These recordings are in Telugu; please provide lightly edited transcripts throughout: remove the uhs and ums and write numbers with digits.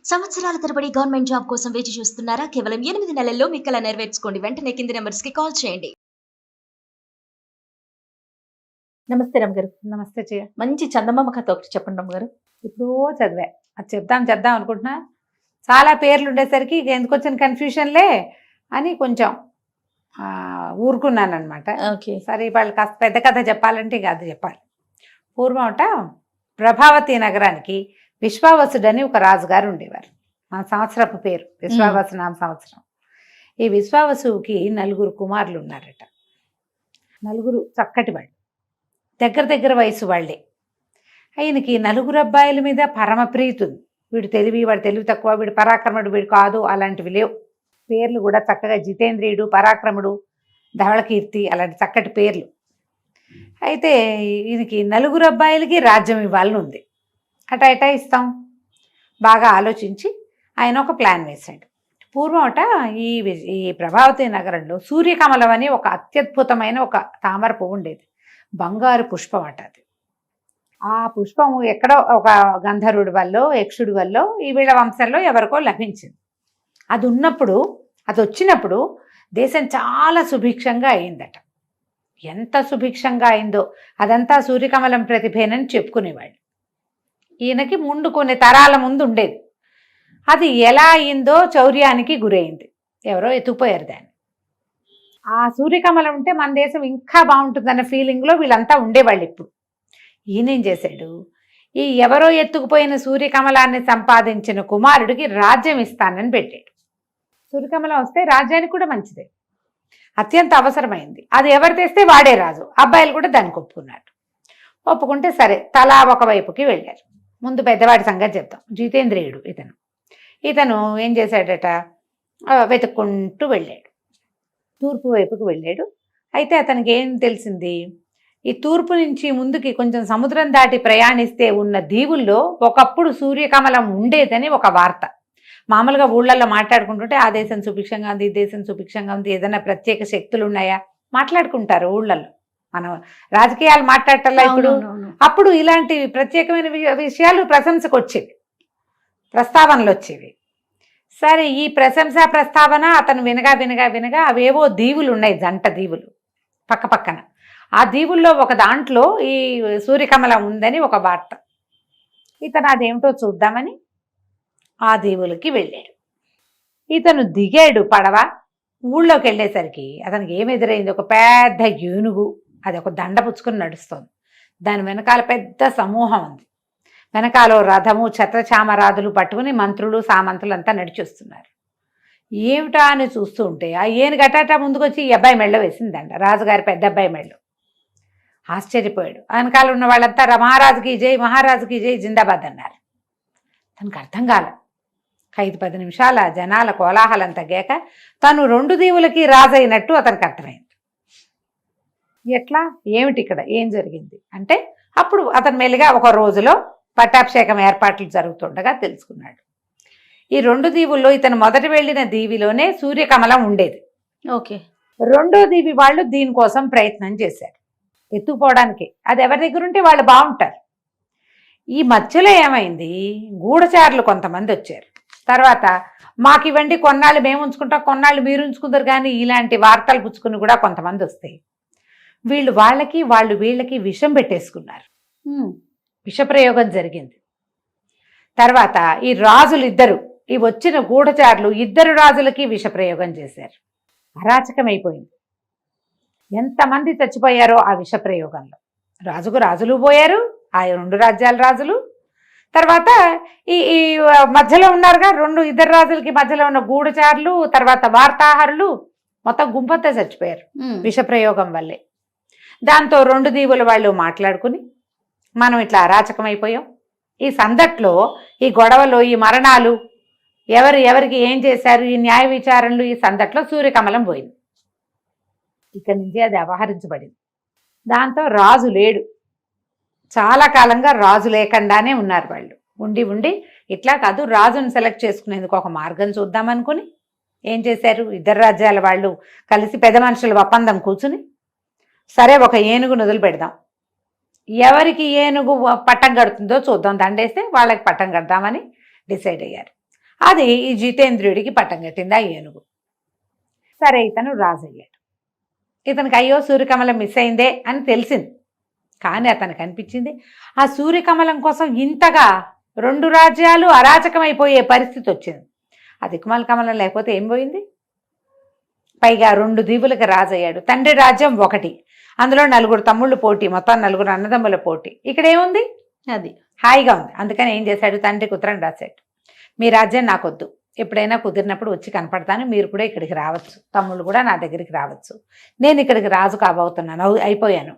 సంవత్సరాల తరబడి గవర్నమెంట్ జాబ్ కోసం వేచి చూస్తున్నారా? కేవలం 8 నెలల్లో మీ కల నెరవేర్చుకోండి. వెంటనే కింది నంబర్స్‌కి కాల్ చేయండి. నమస్తే రమ్మగారు. నమస్తే చెయ్య. మంచి చందమామ కథ ఒకటి చెప్పండి రమ్మగారు. ఎప్పుడో చదివా. అది చెప్దాం అనుకుంటున్నా. చాలా పేర్లు ఉండేసరికి ఇక ఎందుకొచ్చిన కన్ఫ్యూషన్లే అని కొంచెం ఊరుకున్నానమాట. ఓకే. సరే వాళ్ళు కాస్త పెద్ద కథ చెప్పాలంటే ఇక అది చెప్పాలి. పూర్వమట ప్రభావతి నగరానికి విశ్వావసుడని ఒక రాజుగారు ఉండేవారు. ఆ సంవత్సరపు పేరు విశ్వావసు నామ సంవత్సరం. ఈ విశ్వావసుకి 4 కుమారులు ఉన్నారట. 4 చక్కటి వాళ్ళు, దగ్గర వయసు వాళ్ళే. ఆయనకి 4 అబ్బాయిల మీద పరమ ప్రీతి ఉంది. వీడు తెలివి, వాడు తెలివి తక్కువ, వీడు పరాక్రముడు, వీడు కాదు, అలాంటివి లేవు. పేర్లు కూడా చక్కగా జితేంద్రియుడు, పరాక్రముడు, ధవళకీర్తి, అలాంటి చక్కటి పేర్లు. అయితే ఈయనకి 4 అబ్బాయిలకి రాజ్యం ఇవ్వాలని ఉంది. అటా ఇస్తాం. బాగా ఆలోచించి ఆయన ఒక ప్లాన్ వేశాడు. పూర్వం ఈ ప్రభావతి నగరంలో సూర్యకమలం అని ఒక అత్యద్భుతమైన ఒక తామర పువ్వు ఉండేది. బంగారు పుష్పం అది. ఆ పుష్పం ఎక్కడో ఒక గంధర్వుడి వల్ల, యక్షుడి వల్ల, ఈ వీళ్ళ వంశంలో ఎవరికో లభించింది. అది వచ్చినప్పుడు దేశం చాలా సుభిక్షంగా అయిందట. ఎంత సుభిక్షంగా అయిందో అదంతా సూర్యకమలం ప్రతిభేనని చెప్పుకునేవాళ్ళు. ఈయనకి ముందు కొన్ని తరాల ముందు ఉండేది. అది ఎలా అయిందో చౌర్యానికి గురైంది. ఎవరో ఎత్తుకుపోయారు దాన్ని. ఆ సూర్యకమలం ఉంటే మన దేశం ఇంకా బాగుంటుందన్న ఫీలింగ్లో వీళ్ళంతా ఉండేవాళ్ళు. ఇప్పుడు ఈయనేం చేశాడు, ఈ ఎవరో ఎత్తుకుపోయిన సూర్యకమలాన్ని సంపాదించిన కుమారుడికి రాజ్యం ఇస్తానని పెట్టాడు. సూర్యకమలం వస్తే రాజ్యానికి కూడా మంచిదే, అత్యంత అవసరమైంది. అది ఎవరు తెస్తే వాడే రాజు. అబ్బాయిలు కూడా దానికి ఒప్పుకుంటే సరే, తలా ఒకవైపుకి వెళ్ళారు. ముందు పెద్దవాడి సంగతి చెప్తాం. జితేంద్రియుడు ఇతను ఏం చేశాడట, వెతుక్కుంటూ వెళ్ళాడు. తూర్పు వైపుకి వెళ్ళాడు. అయితే అతనికి ఏం తెలిసింది, ఈ తూర్పు నుంచి ముందుకి కొంచెం సముద్రం దాటి ప్రయాణిస్తే ఉన్న దీవుల్లో ఒకప్పుడు సూర్యకమలం ఉండేదని ఒక వార్త. మామూలుగా ఊళ్ళల్లో మాట్లాడుకుంటుంటే ఆ దేశం సుభిక్షంగా ఉంది, ఈ దేశం సుభిక్షంగా ఉంది, ఏదైనా ప్రత్యేక శక్తులు ఉన్నాయా మాట్లాడుకుంటారు ఊళ్ళల్లో. మనం రాజకీయాలు మాట్లాడటల్లా ఇప్పుడు. అప్పుడు ఇలాంటి ప్రత్యేకమైన విషయాలు ప్రశంసకు వచ్చేవి, ప్రస్తావనలు వచ్చేవి. సరే, ఈ ప్రశంసా ప్రస్తావన అతను వినగా అవేవో దీవులు ఉన్నాయి, జంట దీవులు పక్కన. ఆ దీవుల్లో ఒక దాంట్లో ఈ సూర్యకమలం ఉందని ఒక వార్త. ఇతను అదేమిటో చూద్దామని ఆ దీవులకి వెళ్ళాడు. ఇతను దిగాడు పడవ. ఊళ్ళోకి వెళ్ళేసరికి అతనికి ఏమి ఎదురైంది, ఒక పెద్ద ఏనుగు. అది ఒక దండ పుచ్చుకొని నడుస్తుంది. దాని వెనకాల పెద్ద సమూహం ఉంది. వెనకాల రథము, ఛత్రచామరాదులు పట్టుకుని మంత్రులు, సామంతులు అంతా నడిచొస్తున్నారు. ఏమిటా అని చూస్తూ ఉంటే ఆ ఏనుగటాట ముందుకొచ్చి ఈ అబ్బాయి మెళ్ళ వేసిందంట, రాజుగారి పెద్ద అబ్బాయి మెళ్ళు. ఆశ్చర్యపోయాడు. వెనకాల ఉన్న వాళ్ళంతా మహారాజుకి జై జిందాబాద్ అన్నారు. తనకు అర్థం కాల. 5-10 నిమిషాల జనాల కోలాహలం తగ్గాక తను 2 దీవులకి రాజైనట్టు అతనికి అర్థమైంది. ఎట్లా, ఏమిటి ఇక్కడ ఏం జరిగింది అంటే, అప్పుడు అతను మెల్లిగా ఒక రోజులో పట్టాభిషేకం ఏర్పాట్లు జరుగుతుండగా తెలుసుకున్నాడు. ఈ 2 దీవుల్లో ఇతను మొదట వెళ్ళిన దీవిలోనే సూర్యకమలం ఉండేది. ఓకే. 2వ దీవి వాళ్ళు దీనికోసం ప్రయత్నం చేశారు ఎత్తుకుపోవడానికి. అది ఎవరి దగ్గర ఉంటే వాళ్ళు బాగుంటారు. ఈ మధ్యలో ఏమైంది, గూఢచారులు కొంతమంది వచ్చారు. తర్వాత మాకు ఇవ్వండి, కొన్నాళ్ళు మేము ఉంచుకుంటాం, కొన్నాళ్ళు మీరు ఉంచుకుంటారు, కానీ ఇలాంటి వార్తలు పుచ్చుకుని కూడా కొంతమంది వస్తాయి. వాళ్ళు వీళ్ళకి విషం పెట్టేసుకున్నారు. విషప్రయోగం జరిగింది. తర్వాత ఈ రాజులు ఈ వచ్చిన గూఢచారులు 2 రాజులకి విషప్రయోగం చేశారు. అరాచకమైపోయింది. ఎంతమంది చచ్చిపోయారో ఆ విషప్రయోగంలో. రాజులు పోయారు, ఆ 2 రాజ్యాల రాజులు. తర్వాత ఈ మధ్యలో ఉన్నారుగా 2 రాజులకి మధ్యలో ఉన్న గూఢచారులు, తర్వాత వార్తాహరులు, మొత్తం గుంపంతా చచ్చిపోయారు విషప్రయోగం వల్లే. దాంతో 2 దీవుల వాళ్ళు మాట్లాడుకుని, మనం ఇట్లా అరాచకమైపోయాం, ఈ సందట్లో, ఈ గొడవలో, ఈ మరణాలు, ఎవరికి ఏం చేశారు, ఈ న్యాయ విచారణలు, ఈ సందట్లో సూర్యకమలం పోయింది. ఇక్కడి నుంచి అది అపహరించబడింది. దాంతో రాజు లేడు. చాలా కాలంగా రాజు లేకుండానే ఉన్నారు వాళ్ళు. ఉండి ఇట్లా కాదు, రాజును సెలెక్ట్ చేసుకునేందుకు ఒక మార్గం చూద్దామనుకుని ఏం చేశారు, 2 రాజ్యాల వాళ్ళు కలిసి పెద్ద మనుషుల ఒప్పందం కూర్చుని, సరే ఒక ఏనుగు వదిలి పెడదాం, ఎవరికి ఏనుగు పట్టం కడుతుందో చూద్దాం, దండేస్తే వాళ్ళకి పట్టం కడదామని డిసైడ్ అయ్యారు. అది ఈ జితేంద్రుడికి పట్టం కట్టింది ఆ ఏనుగు. సరే ఇతను రాజు అయ్యాడు. ఇతనికి అయ్యో సూర్యకమలం మిస్ అయిందే అని తెలిసింది. కానీ అతనికి అనిపించింది ఆ సూర్యకమలం కోసం ఇంతగా 2 రాజ్యాలు అరాచకమైపోయే పరిస్థితి వచ్చింది. ఆ దిక్కుమాల కమలం లేకపోతే ఏం పోయింది? పైగా 2 దీవులకు రాజయ్యాడు. తండ్రి రాజ్యం 1, అందులో 4 తమ్ముళ్ళు పోటీ, మొత్తం 4 అన్నదమ్ముల పోటీ. ఇక్కడ ఏముంది? అది హాయిగా ఉంది. అందుకని ఏం చేశాడు, తండ్రికి ఉత్తరం రాశాడు, మీ రాజ్యం నాకొద్దు, ఎప్పుడైనా కుదిరినప్పుడు వచ్చి కనపడతాను, మీరు కూడా ఇక్కడికి రావచ్చు, తమ్ముళ్ళు కూడా నా దగ్గరికి రావచ్చు, నేను ఇక్కడికి రాజు కాబోతున్నాను, అయిపోయాను,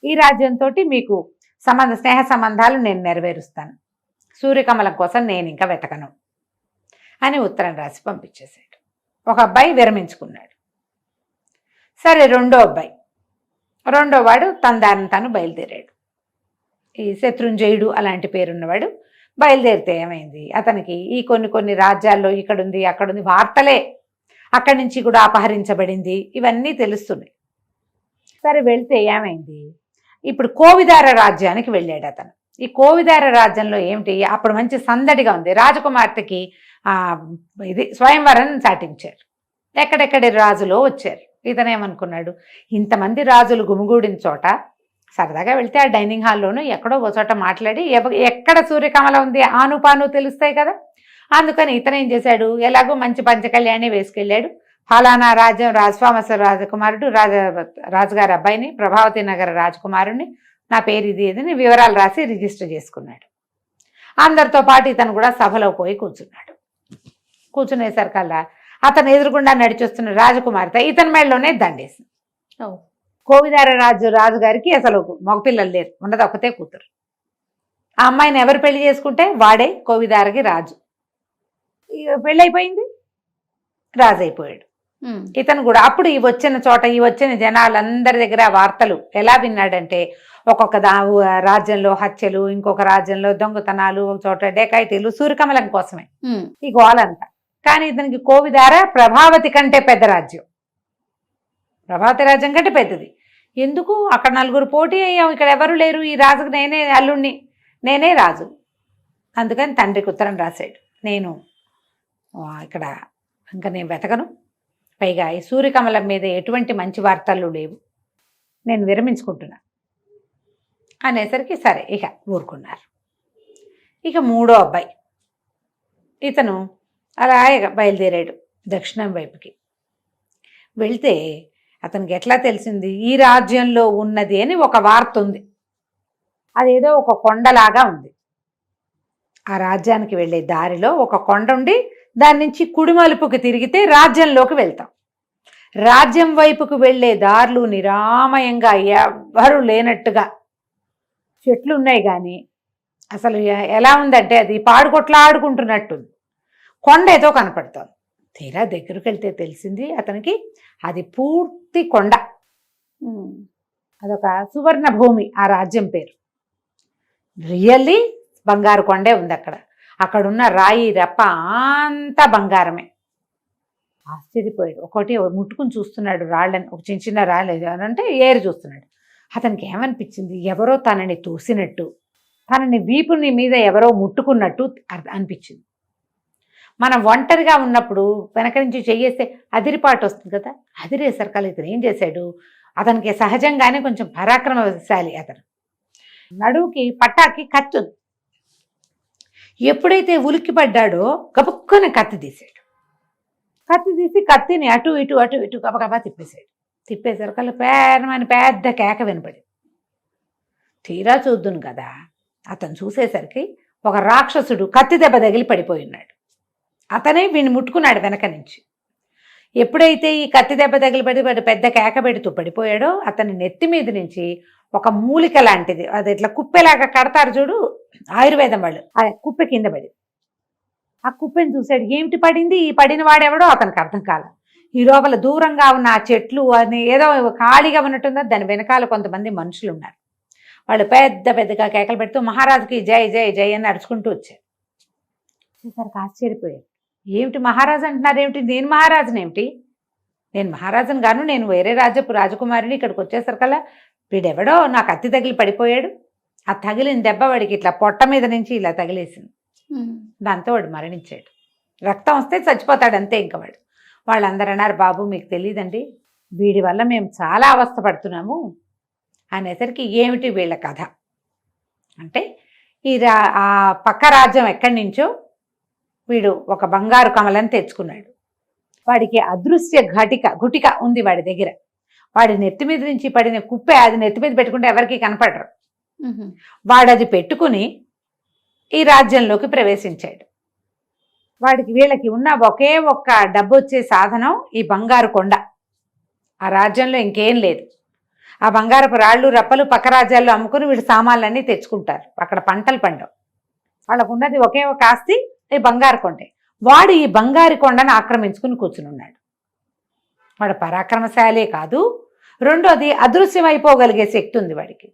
ఈ రాజ్యంతో మీకు స్నేహ సంబంధాలు నేను నెరవేరుస్తాను, సూర్యకమలం కోసం నేను ఇంకా వెతకను అని ఉత్తరం రాసి పంపించేశాడు. ఒక అబ్బాయి విరమించుకున్నాడు. సరే రెండో వాడు తన దారిని తను బయలుదేరాడు. ఈ శత్రుంజయుడు అలాంటి పేరున్నవాడు బయలుదేరితే ఏమైంది, అతనికి ఈ కొన్ని రాజ్యాల్లో ఇక్కడుంది అక్కడుంది వార్తలే, అక్కడి నుంచి కూడా అపహరించబడింది, ఇవన్నీ తెలుస్తున్నాయి. సరే వెళ్తే ఏమైంది, ఇప్పుడు కోవిదార రాజ్యానికి వెళ్ళాడు అతను. ఈ కోవిదార రాజ్యంలో ఏమిటి, అప్పుడు మంచి సందడిగా ఉంది. రాజకుమార్తెకి ఇది స్వయంవరం చాటించారు. ఎక్కడెక్కడి రాజులో వచ్చారు. ఇతనేమనుకున్నాడు, ఇంతమంది రాజులు గుమిగూడిన చోట సరదాగా వెళ్తే ఆ డైనింగ్ హాల్లోనూ ఎక్కడో ఒక చోట మాట్లాడి ఎక్కడ సూర్యకమలం ఉంది ఆనుపాను తెలుస్తాయి కదా. అందుకని ఇతనేం చేశాడు, ఎలాగో మంచి పంచకళ్యాణి వేసుకెళ్ళాడు. ఫలానా రాజ్యం రాజస్వామస రాజకుమారుడు రాజుగారి అబ్బాయిని, ప్రభావతి నగర రాజకుమారుడిని, నా పేరు ఇది అని వివరాలు రాసి రిజిస్టర్ చేసుకున్నాడు. అందరితో పాటు ఇతను కూడా సభలో పోయి కూర్చున్నాడు. కూర్చునేసరికల్లా అతను ఎదురుగుండా నడిచొస్తున్న రాజకుమార్తె ఇతని మెడలోనే దండేసింది. కోవిదార రాజుగారికి అసలు మగపిల్లలు లేరు, ఉన్నది ఒకతే కూతురు. ఆ అమ్మాయిని ఎవరు పెళ్లి చేసుకుంటే వాడే కోవిదారకి రాజు. పెళ్ళైపోయింది, రాజు అయిపోయాడు. ఇతను కూడా అప్పుడు ఈ వచ్చిన జనాలందరి దగ్గర వార్తలు ఎలా విన్నాడంటే, ఒక్కొక్క రాజ్యంలో హత్యలు, ఇంకొక రాజ్యంలో దొంగతనాలు, ఒక చోట డేకాయిటీలు, సూర్యకమలం కోసమే ఈ గోలంతా. కానీ ఇతనికి కోవిదార ప్రభావతి కంటే పెద్ద రాజ్యం, ప్రభావతి రాజ్యం కంటే పెద్దది. ఎందుకు, అక్కడ 4 పోటీ అయ్యాం, ఇక్కడ ఎవరు లేరు, ఈ రాజుకు నేనే అల్లుణ్ణి, నేనే రాజు. అందుకని తండ్రికి ఉత్తరం రాశాడు, నేను ఇక్కడ ఇంకా నేను వెతకను, పైగా ఈ సూర్యకమలం మీద ఎటువంటి మంచి వార్తలు లేవు, నేను విరమించుకుంటున్నా అనేసరికి సరే ఇక ఊరుకున్నారు. ఇక మూడో అబ్బాయి ఇతను అలా బయలుదేరాడు దక్షిణం వైపుకి. వెళ్తే అతనికి ఎట్లా తెలిసింది, ఈ రాజ్యంలో ఉన్నది అని ఒక వార్త ఉంది. అదేదో ఒక కొండలాగా ఉంది. ఆ రాజ్యానికి వెళ్ళే దారిలో ఒక కొండ ఉండి దాని నుంచి కుడిమలుపుకి తిరిగితే రాజ్యంలోకి వెళ్తాం. రాజ్యం వైపుకు వెళ్ళే దారులు నిరామయంగా ఎవ్వరూ లేనట్టుగా చెట్లు ఉన్నాయి, కానీ అసలు ఎలా ఉందంటే అది పాడుకొట్లాడుకుంటున్నట్టుంది. కొండ ఏదో కనపడుతోంది. తీరా దగ్గరికి వెళ్తే తెలిసింది అతనికి అది పూర్తి కొండ, అదొక సువర్ణ భూమి. ఆ రాజ్యం పేరు రియల్లీ బంగారు కొండే ఉంది. అక్కడున్న రాయి రప్ప అంతా బంగారమే. ఆశ్చర్యపోయాడు. ఒకటి ముట్టుకుని చూస్తున్నాడు రాళ్ళని, ఒక చిన్న రాళ్ళు అంటే ఏరు చూస్తున్నాడు. అతనికి ఏమనిపించింది, ఎవరో తనని తోసినట్టు, తనని వీపుని మీద ఎవరో ముట్టుకున్నట్టు అనిపించింది. మనం ఒంటరిగా ఉన్నప్పుడు వెనక నుంచి చెయ్యేస్తే అదిరిపాటు వస్తుంది కదా, అదిరేసరికల్లా ఇతను ఏం చేశాడు, అతనికి సహజంగానే కొంచెం పరాక్రమశాలి. అతను నడువుకి పట్టాకి కత్తి ఉంది. ఎప్పుడైతే ఉలిక్కి పడ్డాడో గబుక్కుని కత్తి తీసాడు. కత్తి తీసి కత్తిని అటు ఇటు గబగబా తిప్పేశాడు. తిప్పేసరికల్లా పెద్ద కేక వినపడి, తీరా చూద్దును కదా అతను చూసేసరికి ఒక రాక్షసుడు కత్తి దెబ్బ తగిలి పడిపోయి ఉన్నాడు. అతనే వీడిని ముట్టుకున్నాడు వెనక నుంచి. ఎప్పుడైతే ఈ కత్తి దెబ్బ తగిలి పెద్ద కేక పెడుతూ పడిపోయాడో అతని నెత్తి మీద నుంచి ఒక మూలిక లాంటిది, అది ఇట్లా కుప్పెలాగా కడతారు చూడు ఆయుర్వేదం వాళ్ళు, ఆ కుప్పె కింద పడింది. ఆ కుప్పెని చూశాడు, ఏమిటి పడింది, ఈ పడిన వాడెవడో అతనికి అర్థం కాల. ఈ లోపల దూరంగా ఉన్న ఆ చెట్లు అని ఏదో ఖాళీగా ఉన్నట్టుందో దాని వెనకాల కొంతమంది మనుషులు ఉన్నారు. వాళ్ళు పెద్దగా కేకలు పెడుతూ మహారాజుకి జై జై జై అని అరుచుకుంటూ వచ్చారు. వచ్చేసరికి ఆశ్చర్యపోయారు, ఏమిటి మహారాజు అంటున్నారు, ఏమిటి, నేను మహారాజునేమిటి, నేను మహారాజుని గాను, నేను వేరే రాజకుమారిని. ఇక్కడికి వచ్చేసరికల్లా వీడెవడో నాకు కత్తి తగిలి పడిపోయాడు. ఆ తగిలిన దెబ్బ వాడికి ఇట్లా పొట్ట మీద నుంచి ఇలా తగిలేసింది. దాంతో వాడు మరణించాడు. రక్తం వస్తే చచ్చిపోతాడు అంతే. ఇంక వాళ్ళందరూ అన్నారు, బాబు మీకు తెలియదండి, వీడి వల్ల మేము చాలా అవస్థ పడుతున్నాము అనేసరికి ఏమిటి వీళ్ళ కథ అంటే, ఆ పక్క రాజ్యం ఎక్కడి నుంచో వీడు ఒక బంగారు కమలని తెచ్చుకున్నాడు. వాడికి అదృశ్య గుటిక ఉంది వాడి దగ్గర. వాడి నెత్తి మీద నుంచి పడిన కుప్పే అది నెత్తి మీద పెట్టుకుంటే ఎవరికి కనపడరు. వాడు అది పెట్టుకుని ఈ రాజ్యంలోకి ప్రవేశించాడు. వీళ్ళకి ఉన్న ఒకే ఒక్క డబ్బు వచ్చే సాధనం ఈ బంగారు కొండ. ఆ రాజ్యంలో ఇంకేం లేదు. ఆ బంగారపు రాళ్ళు రప్పలు పక్క రాజ్యాల్లో అమ్ముకుని వీడు సామాన్లన్నీ తెచ్చుకుంటారు. అక్కడ పంటలు పండవు. వాళ్ళకు ఉన్నది ఒకే ఒక ఆస్తి ఈ బంగారు కొండే. వాడు ఈ బంగారు కొండను ఆక్రమించుకుని కూర్చుని ఉన్నాడు. వాడు పరాక్రమశాలే కాదు, రెండోది అదృశ్యమైపోగలిగే శక్తి ఉంది వాడికి.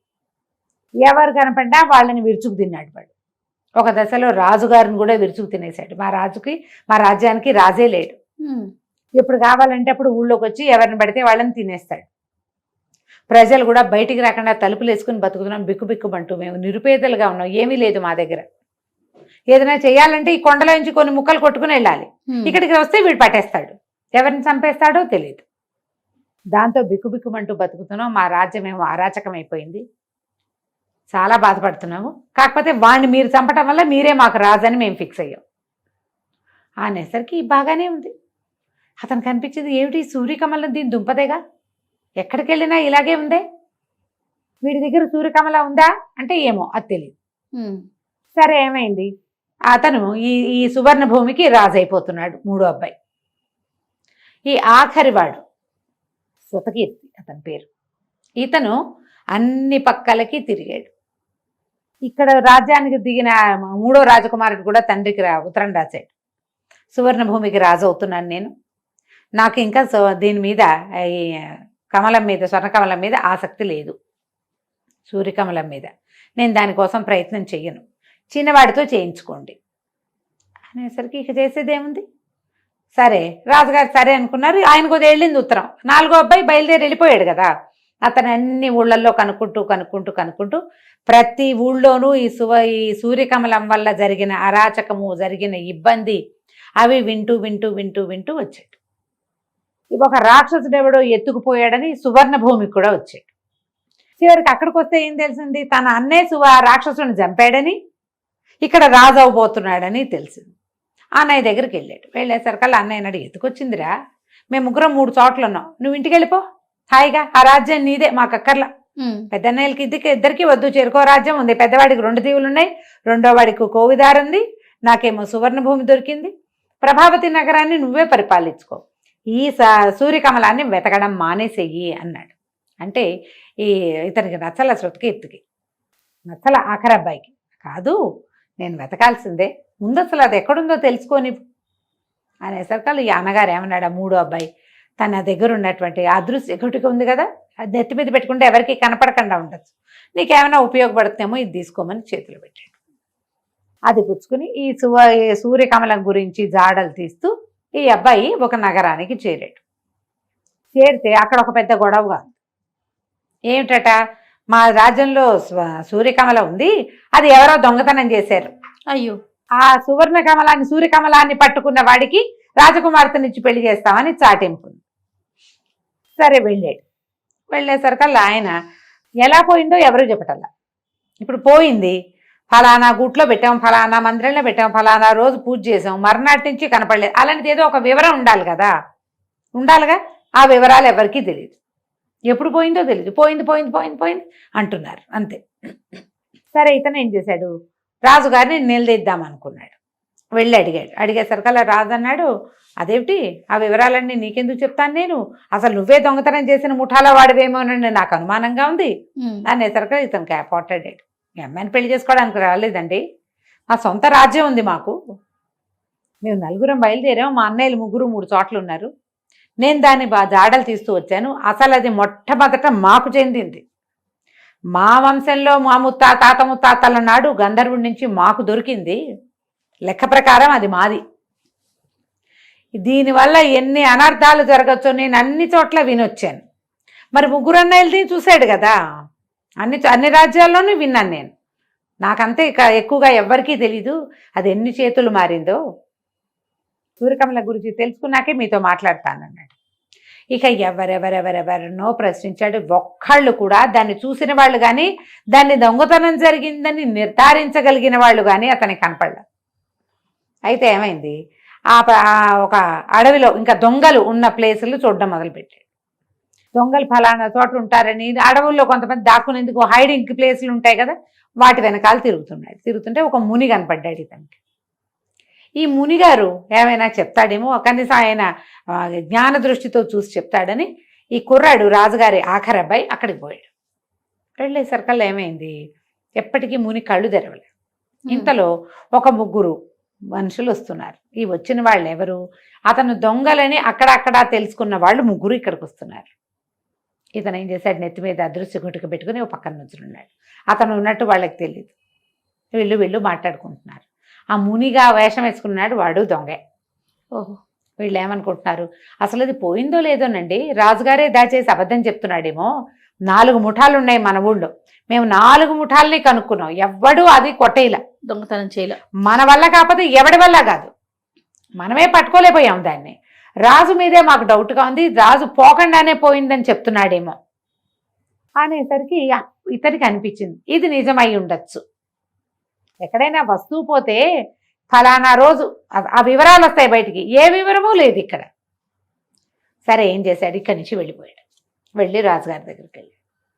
ఎవరు కనపడ్డా వాళ్ళని విరుచుకు తిన్నాడు వాడు. ఒక దశలో రాజుగారిని కూడా విరుచుకు తినేశాడు. మా రాజ్యానికి రాజే లేడు. ఎప్పుడు కావాలంటే అప్పుడు ఊళ్ళోకి వచ్చి ఎవరిని పడితే వాళ్ళని తినేస్తాడు. ప్రజలు కూడా బయటికి రాకుండా తలుపులు వేసుకుని బతుకుతున్నాం, బిక్కుబిక్కుమంటూ మేము నిరుపేదలుగా ఉన్నాం, ఏమీ లేదు మా దగ్గర. ఏదైనా చేయాలంటే ఈ కొండలో నుంచి కొన్ని ముక్కలు కొట్టుకుని వెళ్ళాలి. ఇక్కడికి వస్తే వీడు పట్టేస్తాడు, ఎవరిని చంపేస్తాడో తెలియదు. దాంతో బిక్కుబిక్కుమంటూ బతుకుతున్నాం. మా రాజ్యం ఏమో అరాచకం అయిపోయింది, చాలా బాధపడుతున్నాము. కాకపోతే వాడిని మీరు చంపటం వల్ల మీరే మాకు రాజని మేము ఫిక్స్ అయ్యాం అనేసరికి బాగానే ఉంది. అతను కనిపించింది ఏమిటి, సూర్యకమలం దీని దుంపదేగా, ఎక్కడికి వెళ్ళినా ఇలాగే ఉందే, వీడి దగ్గర సూర్యకమల ఉందా అంటే ఏమో అది తెలియదు. సరే ఏమైంది, అతను ఈ సువర్ణ భూమికి రాజు అయిపోతున్నాడు. మూడో అబ్బాయి, ఈ ఆఖరివాడు శృతకీర్తి అతని పేరు. ఇతను అన్ని పక్కలకి తిరిగాడు. ఇక్కడ రాజ్యానికి దిగిన మూడో రాజకుమారుడు కూడా తండ్రికి ఉత్తరం రాశాడు, సువర్ణ భూమికి రాజు అవుతున్నాను నేను, నాకు ఇంకా దీని మీద ఈ కమలం మీద, స్వర్ణకమలం మీద ఆసక్తి లేదు, సూర్యకమలం మీద నేను దానికోసం ప్రయత్నం చెయ్యను, చిన్నవాడితో చేయించుకోండి అనేసరికి ఇక చేసేదేముంది. సరే రాజుగారు సరే అనుకున్నారు. ఆయనకు వెళ్ళింది ఉత్తరం. నాలుగో అబ్బాయి బయలుదేరి వెళ్ళిపోయాడు కదా. అతను అన్ని ఊళ్ళల్లో కనుక్కుంటూ ప్రతి ఊళ్ళోనూ ఈ సూర్యకమలం వల్ల జరిగిన అరాచకము, జరిగిన ఇబ్బంది అవి వింటూ వచ్చాడు. ఒక రాక్షసుడు ఎవడో ఎత్తుకుపోయాడని సువర్ణ భూమికి కూడా వచ్చాడు. చివరికి అక్కడికి వస్తే ఏం తెలిసింది, తన అన్నే రాక్షసుని చంపాడని, ఇక్కడ రాజు అవబోతున్నాడని తెలిసింది. అన్నయ్య దగ్గరికి వెళ్ళాడు. వెళ్ళేసరికల్లా అన్నయ్య అడిగి, ఎత్తుకొచ్చిందిరా, మేము ముగ్గురం 3 చోట్ల ఉన్నాం, నువ్వు ఇంటికి వెళ్ళిపో హాయిగా, ఆ రాజ్యం నీదే, మాకు అక్కర్లా. పెద్దన్నయ్యలకి ఇద్దరికి వద్దు, చెరుకో రాజ్యం ఉంది, పెద్దవాడికి 2 దీవులు ఉన్నాయి, రెండో వాడికి కోవిదారు ఉంది, నాకేమో సువర్ణ భూమి దొరికింది, ప్రభావతి నగరాన్ని నువ్వే పరిపాలించుకో, ఈ సూర్యకమలాన్ని వెతకడం మానేసేయి అన్నాడు. అంటే ఇతనికి నచ్చల, శృతకీర్తికి నచ్చల, ఆఖరి అబ్బాయికి. కాదు నేను వెతకాల్సిందే, ముందు అసలు అది ఎక్కడుందో తెలుసుకొని అనేసరికి ఈ అన్నగారు ఏమన్నాడు, ఆ మూడో అబ్బాయి తన దగ్గర ఉన్నటువంటి అదృశ్య గుటిక ఉంది కదా, అది నెత్తి మీద పెట్టుకుంటే ఎవరికి కనపడకుండా ఉండొచ్చు, నీకేమైనా ఉపయోగపడుతుందేమో ఇది తీసుకోమని చేతులు పెట్టాడు. అది పుచ్చుకుని ఈ సూర్యకమలం గురించి జాడలు తీస్తూ ఈ అబ్బాయి ఒక నగరానికి చేరాడు. చేరితే అక్కడ ఒక పెద్ద గొడవ కాదు. ఏమిటట, మా రాజ్యంలో సూర్యకమలం ఉంది, అది ఎవరో దొంగతనం చేశారు. అయ్యో. ఆ సూర్యకమలాన్ని పట్టుకున్న వాడికి రాజకుమార్తెనిచ్చి పెళ్లి చేస్తామని చాటింపు. సరే వెళ్ళేసరికల్లా ఆయన ఎలా పోయిందో ఎవరూ చెప్పటల్లా. ఇప్పుడు పోయింది, ఫలానా గుట్లో పెట్టాం, ఫలానా మందిరంలో పెట్టాం, ఫలానా రోజు పూజ చేసాం, మర్నాటి నుంచి కనపడలేదు, అలాంటిది ఏదో ఒక వివరం ఉండాలిగా. ఆ వివరాలు ఎవరికీ తెలియదు, ఎప్పుడు పోయిందో తెలియదు, పోయింది అంటున్నారు అంతే. సరే ఇతను ఏం చేశాడు, రాజుగారిని నిలదీద్దాం అనుకున్నాడు. వెళ్ళి అడిగేసరికల్లా రాజు అన్నాడు, అదేమిటి, ఆ వివరాలన్నీ నీకెందుకు చెప్తాను నేను, అసలు నువ్వే దొంగతనం చేసిన ముఠాలో వాడివేమోనని నాకు అనుమానంగా ఉంది అనేసరికి ఇతనికి పోట్లాడాడు. మీ అమ్మాయిని పెళ్లి చేసుకోవడానికి రాలేదండి, మా సొంత రాజ్యం ఉంది మాకు, మేము 4 బయలుదేరాం, మా అన్నయ్యలు 3 చోట్ల ఉన్నారు, నేను దాన్ని జాడలు తీస్తూ వచ్చాను, అసలు అది మొట్టమొదట మాకు చెందింది, మా వంశంలో మా తాత ముత్తాతల నాడు గంధర్వుడి నుంచి మాకు దొరికింది, లెక్క ప్రకారం అది మాది, దీనివల్ల ఎన్ని అనర్థాలు జరగచ్చో నేను అన్ని చోట్ల వినొచ్చాను. మరి 3 అన్నయ్యలది చూశాడు కదా, అన్ని రాజ్యాల్లోనూ విన్నాను నేను, నాకంతే ఎక్కువగా ఎవ్వరికీ తెలీదు అది ఎన్ని చేతులు మారిందో. సూర్యకమల గురించి తెలుసుకున్నాకే మీతో మాట్లాడతానన్నాడు. ఇక ఎవరెవరెవరెవరినో ప్రశ్నించాడు. ఒక్కళ్ళు కూడా దాన్ని చూసిన వాళ్ళు కానీ దాన్ని దొంగతనం జరిగిందని నిర్ధారించగలిగిన వాళ్ళు కానీ అతనికి కనపడలేదు. అయితే ఏమైంది, ఒక అడవిలో ఇంకా దొంగలు ఉన్న ప్లేసులు చూడడం మొదలుపెట్టాడు. దొంగలు ఫలానా చోట ఉంటారని, అడవుల్లో కొంతమంది దాక్కునేందుకు హైడింగ్ ప్లేసులు ఉంటాయి కదా, వాటి వెనకాల తిరుగుతుంటే ఒక ముని కనపడ్డాడు ఇతనికి. ఈ మునిగారు ఏమైనా చెప్తాడేమో, కనీసం ఆయన జ్ఞాన దృష్టితో చూసి చెప్తాడని ఈ కుర్రాడు రాజుగారి ఆఖరి అబ్బాయి అక్కడికి పోయాడు. వెళ్ళేసరికల్లా ఏమైంది, ఎప్పటికీ ముని కళ్ళు తెరవలేదు. ఇంతలో ఒక ముగ్గురు మనుషులు వస్తున్నారు. ఈ వచ్చిన వాళ్ళు ఎవరు, అతను దొంగలని అక్కడక్కడ తెలుసుకున్న వాళ్ళు ముగ్గురు ఇక్కడికి వస్తున్నారు. ఇతను ఏం చేశాడు, నెత్తి మీద అదృశ్య గుటిక పెట్టుకుని ఒక పక్కన నుంచున్నాడు. అతను ఉన్నట్టు వాళ్ళకి తెలియదు. వీళ్ళు మాట్లాడుకుంటున్నారు. ఆ మునిగా వేషం వేసుకున్నాడు వాడు దొంగే. ఓహో. వీళ్ళు ఏమనుకుంటున్నారు, అసలు అది పోయిందో లేదోనండి, రాజుగారే దాచేసి అబద్ధం చెప్తున్నాడేమో. 4 ముఠాలు ఉన్నాయి మన ఊళ్ళో, మేము 4 ముఠాలని కనుక్కున్నాం, ఎవ్వడూ అది కొట్టేలా, దొంగతనం చేయలే. మన వల్ల కాకపోతే ఎవడి వల్ల కాదు, మనమే పట్టుకోలేకపోయాం దాన్ని. రాజు మీదే మాకు డౌట్గా ఉంది, రాజు పోకుండానే పోయిందని చెప్తున్నాడేమో అనేసరికి ఇతనికి అనిపించింది ఇది నిజమై ఉండొచ్చు. ఎక్కడైనా వస్తువు పోతే ఫలానా రోజు ఆ వివరాలు వస్తాయి బయటికి, ఏ వివరమూ లేదు ఇక్కడ. సరే ఏం చేశాడు, ఇక్కడి నుంచి వెళ్ళిపోయాడు. వెళ్ళి రాజుగారి దగ్గరికి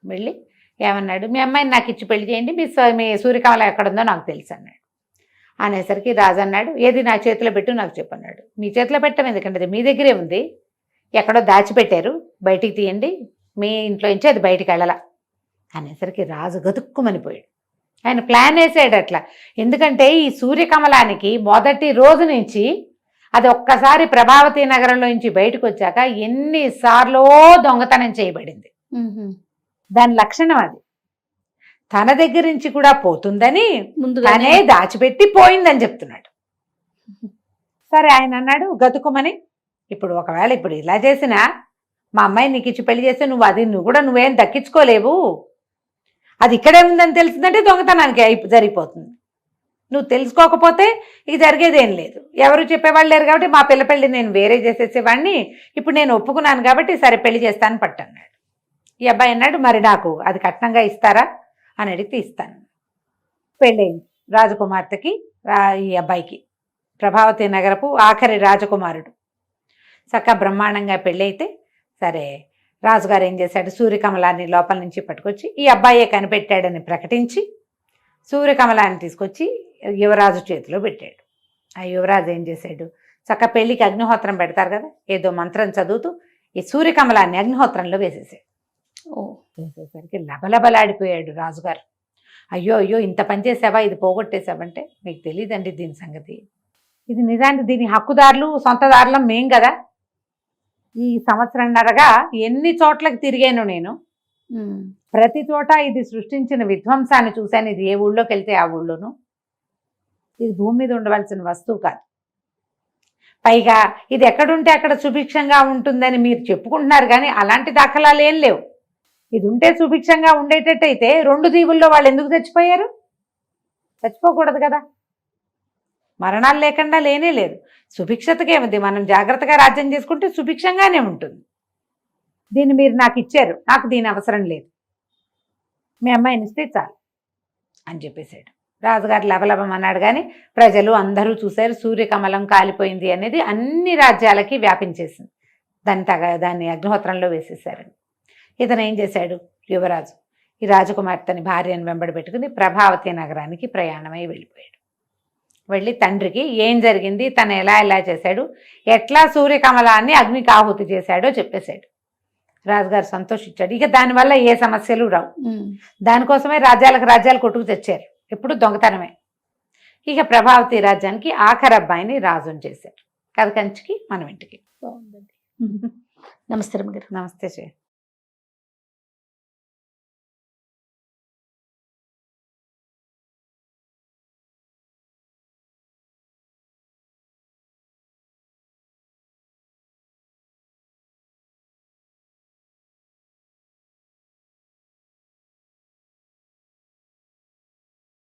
వెళ్ళి ఏమన్నాడు, మీ అమ్మాయిని నాకు ఇచ్చి పెళ్లి చేయండి, మీ సూర్యకమల ఎక్కడుందో నాకు తెలుసు అన్నాడు. అనేసరికి రాజు అన్నాడు, ఏది నా చేతిలో పెట్టు నాకు చెప్పన్నాడు. మీ చేతిలో పెట్టం ఎందుకంటే మీ దగ్గరే ఉంది, ఎక్కడో దాచిపెట్టారు, బయటికి తీయండి, మీ ఇంట్లో నుంచి అది బయటికి వెళ్ళాల అనేసరికి రాజు గతుక్కుమనిపోయాడు. ఆయన ప్లాన్ వేసాడు అట్లా. ఎందుకంటే ఈ సూర్యకమలానికి మొదటి రోజు నుంచి అది ఒక్కసారి ప్రభావతి నగరంలో నుంచి బయటకు వచ్చాక ఎన్నిసార్లు దొంగతనం చేయబడింది. దాని లక్షణం అది. తన దగ్గర నుంచి కూడా పోతుందని ముందుగానే దాచిపెట్టి పోయిందని చెప్తున్నాడు. సరే ఆయన అన్నాడు గతుకుమని, ఇప్పుడు ఒకవేళ ఇప్పుడు ఇలా చేసినా మా అమ్మాయి నీకు ఇచ్చి పెళ్లి చేస్తే నువ్వేం దక్కించుకోలేవు, అది ఇక్కడే ఉందని తెలిసిందంటే దొంగతనానికి జరిగిపోతుంది. నువ్వు తెలుసుకోకపోతే ఇక జరిగేదేం లేదు, ఎవరు చెప్పేవాళ్ళు లేరు కాబట్టి మా పిల్ల పెళ్లి నేను వేరే చేసేసేవాడిని, ఇప్పుడు నేను ఒప్పుకున్నాను కాబట్టి సరే పెళ్లి చేస్తాను పట్టన్నాడు. ఈ అబ్బాయి అన్నాడు, మరి నాకు అది కట్నంగా ఇస్తారా అని అడిగితే ఇస్తాను. పెళ్ళయింది రాజకుమార్తెకి, ఈ అబ్బాయికి. ప్రభావతి నగరపు ఆఖరి రాజకుమారుడు. చక్కగా బ్రహ్మాండంగా పెళ్ళైతే సరే రాజుగారు ఏం చేశాడు, సూర్యకమలాన్ని లోపల నుంచి పట్టుకొచ్చి ఈ అబ్బాయే కనిపెట్టాడని ప్రకటించి సూర్యకమలాన్ని తీసుకొచ్చి యువరాజు చేతిలో పెట్టాడు. ఆ యువరాజు ఏం చేశాడు, చక్క పెళ్లికి అగ్నిహోత్రం పెడతారు కదా, ఏదో మంత్రం చదువుతూ ఈ సూర్యకమలాన్ని అగ్నిహోత్రంలో వేసేసాడు. వేసేసరికి లబలబలాడిపోయాడు రాజుగారు. అయ్యో ఇంత పని చేసావా, ఇది పోగొట్టేసావంటే మీకు తెలియదండి దీని సంగతి, ఇది నిజానికి దీని హక్కుదారులు సొంతదారులం మేం కదా. ఈ సంవత్సరంన్నరగా ఎన్ని చోట్లకి తిరిగాను నేను, ప్రతి చోట ఇది సృష్టించిన విధ్వంసాన్ని చూశాను. ఇది ఏ ఊళ్ళోకి వెళ్తే ఆ ఊళ్ళోనూ, ఇది భూమి మీద ఉండవలసిన వస్తువు కాదు. పైగా ఇది ఎక్కడుంటే అక్కడ సుభిక్షంగా ఉంటుందని మీరు చెప్పుకుంటున్నారు కానీ అలాంటి దాఖలాలు ఏం లేవు. ఇది ఉంటే సుభిక్షంగా ఉండేటట్టయితే 2 దీవుల్లో వాళ్ళు ఎందుకు చచ్చిపోయారు, చచ్చిపోకూడదు కదా. మరణాలు లేకుండా లేనే లేదు. సుభిక్షతకేముంది, మనం జాగ్రత్తగా రాజ్యం చేసుకుంటే సుభిక్షంగానే ఉంటుంది. దీన్ని మీరు నాకు ఇచ్చారు, నాకు దీని అవసరం లేదు, మీ అమ్మాయిని ఇస్తే చాలు అని చెప్పేశాడు. రాజుగారు లబలబమన్నాడు కానీ ప్రజలు అందరూ చూశారు. సూర్యకమలం కాలిపోయింది అనేది అన్ని రాజ్యాలకి వ్యాపించేసింది. దాన్ని అగ్నిహోత్రంలో వేసేసారని. ఇతను ఏం చేశాడు, యువరాజు ఈ రాజకుమార్తెని భార్యను వెంబడి పెట్టుకుని ప్రభావతి నగరానికి ప్రయాణమై వెళ్ళిపోయాడు. వెళ్ళి తండ్రికి ఏం జరిగింది, తను ఎలా చేశాడు, ఎట్లా సూర్యకమలాన్ని అగ్నికి ఆహుతి చేశాడో చెప్పేశాడు. రాజుగారు సంతోషించాడు. ఇక దానివల్ల ఏ సమస్యలు రావు. దానికోసమే రాజ్యాలు కొట్టుకు తెచ్చారు, ఎప్పుడు దొంగతనమే. ఇక ప్రభావతి రాజ్యానికి ఆఖరి అబ్బాయిని రాజుని చేశారు. కథ కంచికి మనం ఇంటికి. నమస్తే రమ్య గారు. నమస్తే శ్రీ.